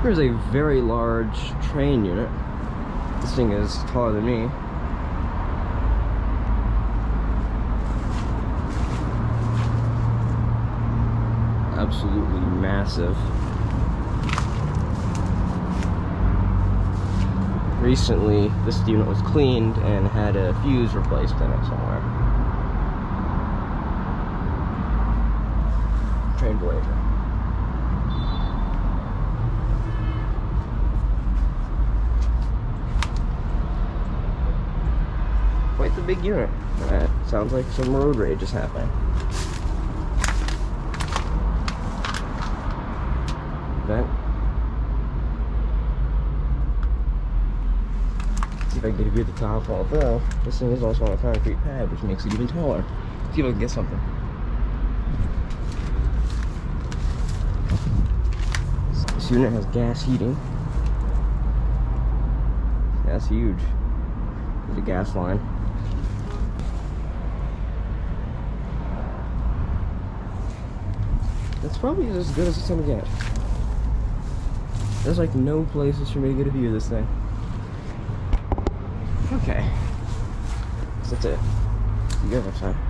Here's a very large Trane unit. This thing is taller than me. Absolutely massive. Recently, this unit was cleaned and had a fuse replaced in it somewhere. Trane Voyager. Quite the big unit. Sounds like some road rage is happening. Vent. See if I can get a view of the top, although this thing is also on a concrete pad, which makes it even taller. See if I can get something. This unit has gas heating. That's huge. There's a gas line. That's probably as good as it's gonna get. There's like no places for me to get a view of this thing. Okay. So that's it. See you guys next time.